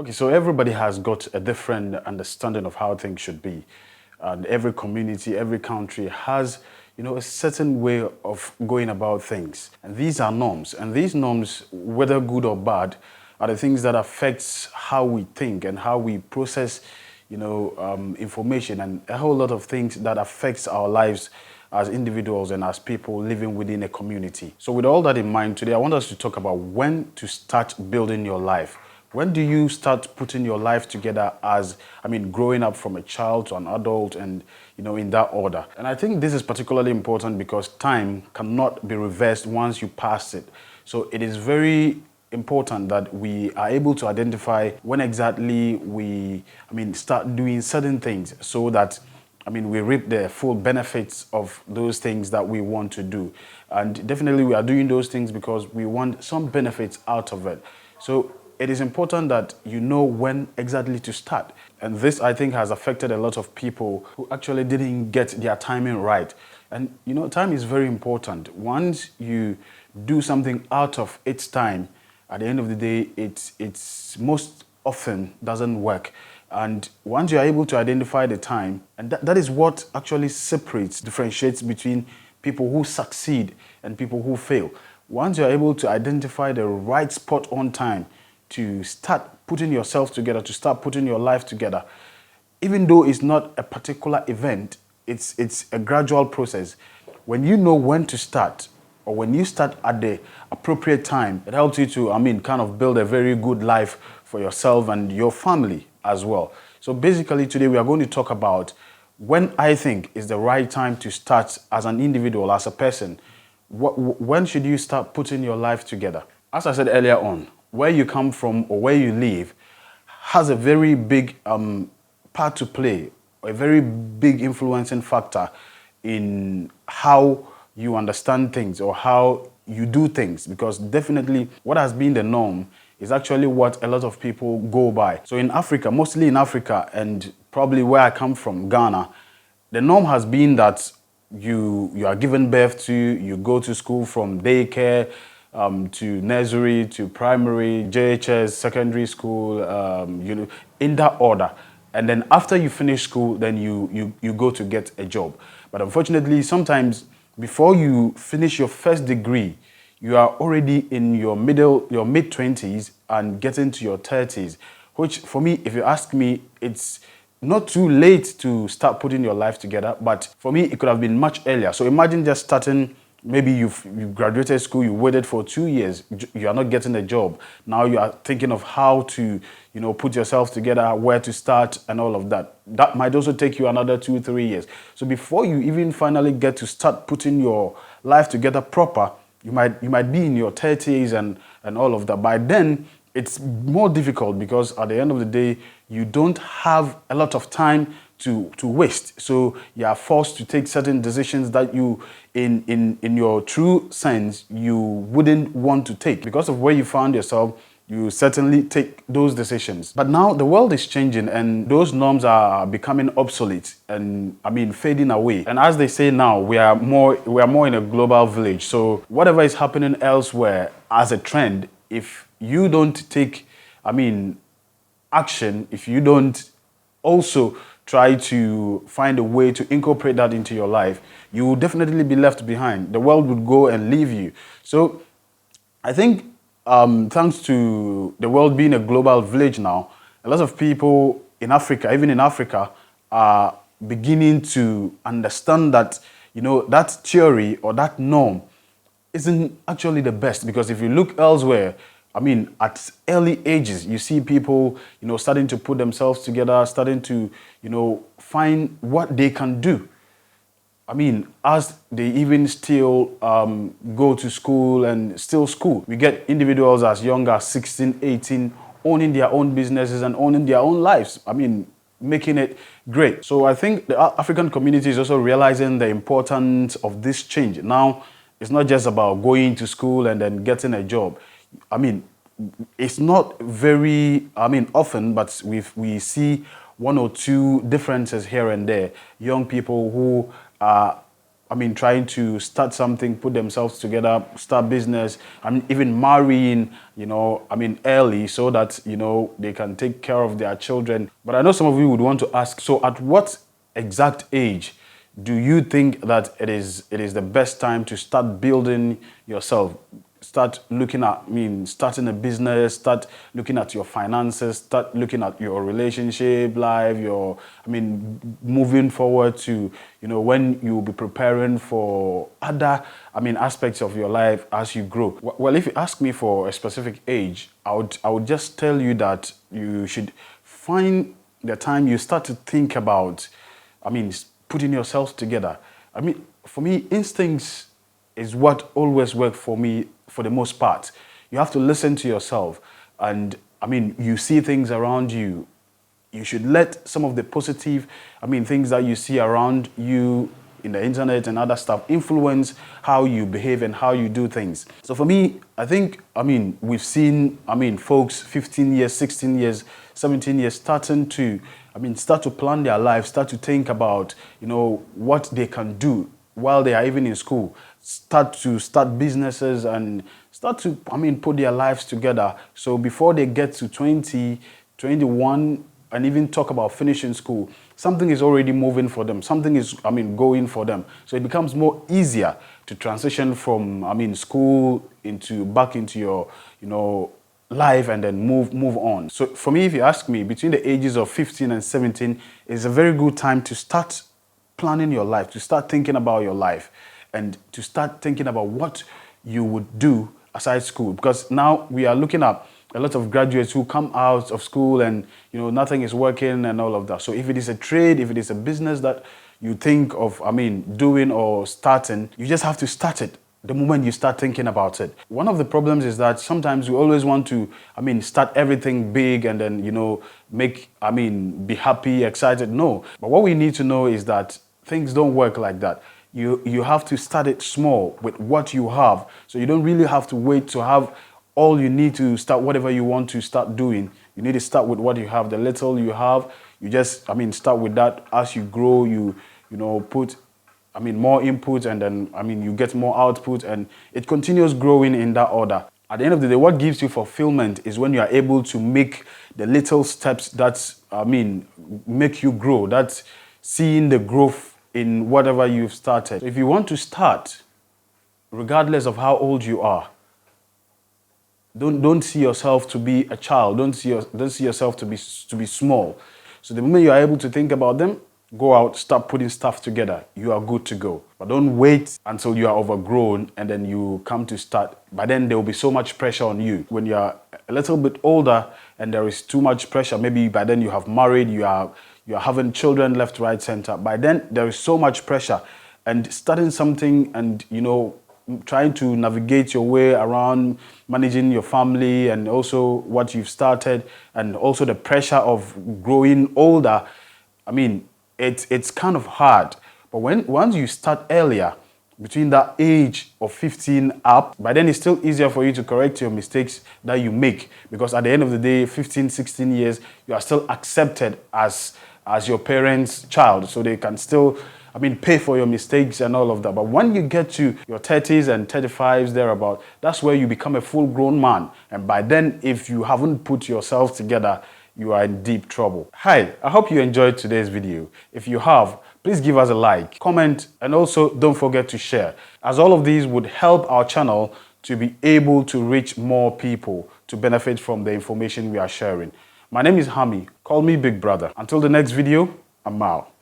Okay, so everybody has got a different understanding of how things should be. And every community, every country has, a certain way of going about things. And these are norms. And these norms, whether good or bad, are the things that affects how we think and how we process, information and a whole lot of things that affects our lives as individuals and as people living within a community. So with all that in mind, today I want us to talk about when to start building your life. When do you start putting your life together as, growing up from a child to an adult and, in that order? And I think this is particularly important because time cannot be reversed once you pass it. So it is very important that we are able to identify when exactly we, start doing certain things so that we reap the full benefits of those things that we want to do. And definitely we are doing those things because we want some benefits out of it. So it is important that you know when exactly to start. And this, I think, has affected a lot of people who actually didn't get their timing right. And, time is very important. Once you do something out of its time, at the end of the day, it's most often doesn't work. And once you're able to identify the time, and that is what actually differentiates between people who succeed and people who fail. Once you're able to identify the right spot on time to start putting yourself together, to start putting your life together, even though it's not a particular event, it's a gradual process. When you know when to start, or when you start at the appropriate time, it helps you to, kind of build a very good life for yourself and your family as well. So basically today we are going to talk about when I think is the right time to start as an individual, as a person. When should you start putting your life together? As I said earlier on, where you come from or where you live has a very big part to play, a very big influencing factor in how you understand things or how you do things, because definitely what has been the norm is actually what a lot of people go by. So in Africa, mostly in Africa and probably where I come from, Ghana, the norm has been that you are given birth to, you go to school from daycare to nursery to primary, JHS, secondary school, in that order. And then after you finish school, then you go to get a job. But unfortunately, sometimes before you finish your first degree, you are already in your mid-20s and getting to your 30s, which for me, if you ask me, it's not too late to start putting your life together, but for me, it could have been much earlier. So imagine just starting, maybe you graduated school, you waited for 2 years, you are not getting a job. Now you are thinking of how to, put yourself together, where to start and all of that. That might also take you another 2-3 years. So before you even finally get to start putting your life together proper, you might be in your 30s and all of that. By then, it's more difficult because at the end of the day, you don't have a lot of time to waste. So you are forced to take certain decisions that you, in your true sense, you wouldn't want to take. Because of where you found yourself, you certainly take those decisions. But now the world is changing and those norms are becoming obsolete and fading away. And as they say now, we are more in a global village. So whatever is happening elsewhere as a trend, if you don't take, action, if you don't also try to find a way to incorporate that into your life, you will definitely be left behind. The world would go and leave you. So I think thanks to the world being a global village now, a lot of people in Africa, even in Africa, are beginning to understand that, that theory or that norm isn't actually the best. Because if you look elsewhere, at early ages, you see people, starting to put themselves together, starting to, find what they can do. As they even still go to school and still school. We get individuals as young as 16, 18, owning their own businesses and owning their own lives. Making it great. So I think the African community is also realizing the importance of this change. Now, it's not just about going to school and then getting a job. It's not very, often, but we see one or two differences here and there. Young people who are, trying to start something, put themselves together, start business, even marrying, early so that, they can take care of their children. But I know some of you would want to ask, so at what exact age do you think that it is the best time to start building yourself? Start looking at, starting a business, start looking at your finances, start looking at your relationship life, moving forward to, when you'll be preparing for other, aspects of your life as you grow. Well, if you ask me for a specific age, I would just tell you that you should find the time you start to think about, putting yourself together. For me, instincts is what always worked for me for the most part. You have to listen to yourself, and you see things around you. You should let some of the positive, things that you see around you in the internet and other stuff influence how you behave and how you do things. So for me, I think, we've seen, folks 15 years, 16 years, 17 years starting to, start to plan their life, start to think about, what they can do while they are even in school, start businesses and start to, put their lives together. So before they get to 20, 21, and even talk about finishing school, something is already moving for them. Something is, going for them. So it becomes more easier to transition from, school back into your, life and then move on. So for me, if you ask me, between the ages of 15 and 17 is a very good time to start planning your life, to start thinking about your life, and to start thinking about what you would do aside school. Because now we are looking at a lot of graduates who come out of school and, nothing is working and all of that. So if it is a trade, if it is a business that you think of, doing or starting, you just have to start it the moment you start thinking about it. One of the problems is that sometimes we always want to, start everything big and then, be happy, excited. No. But what we need to know is that things don't work like that. You have to start it small with what you have. So you don't really have to wait to have all you need to start whatever you want to start doing. You need to start with what you have. The little you have, you just, start with that. As you grow, you put, more input, and then, you get more output, and it continues growing in that order. At the end of the day, what gives you fulfillment is when you are able to make the little steps that, make you grow. That's seeing the growth in whatever you've started. So if you want to start, regardless of how old you are, don't see yourself to be a child. Don't see yourself to be small. So the moment you are able to think about them, go out, start putting stuff together. You are good to go. But don't wait until you are overgrown and then you come to start. By then there will be so much pressure on you. When you are a little bit older and there is too much pressure, maybe by then you have married, you are having children left, right, center. By then there is so much pressure, and starting something and trying to navigate your way around managing your family and also what you've started, and also the pressure of growing older, it's kind of hard. But once you start earlier, between that age of 15 up, by then it's still easier for you to correct your mistakes that you make, because at the end of the day, 15, 16 years, you are still accepted as your parents' child, so they can still pay for your mistakes and all of that. But when you get to your 30s and 35s, thereabout, that's where you become a full-grown man. And by then, if you haven't put yourself together, you are in deep trouble. Hi, I hope you enjoyed today's video. If you have, please give us a like, comment, and also don't forget to share, as all of these would help our channel to be able to reach more people to benefit from the information we are sharing. My name is Hami. Call me Big Brother. Until the next video, I'm out.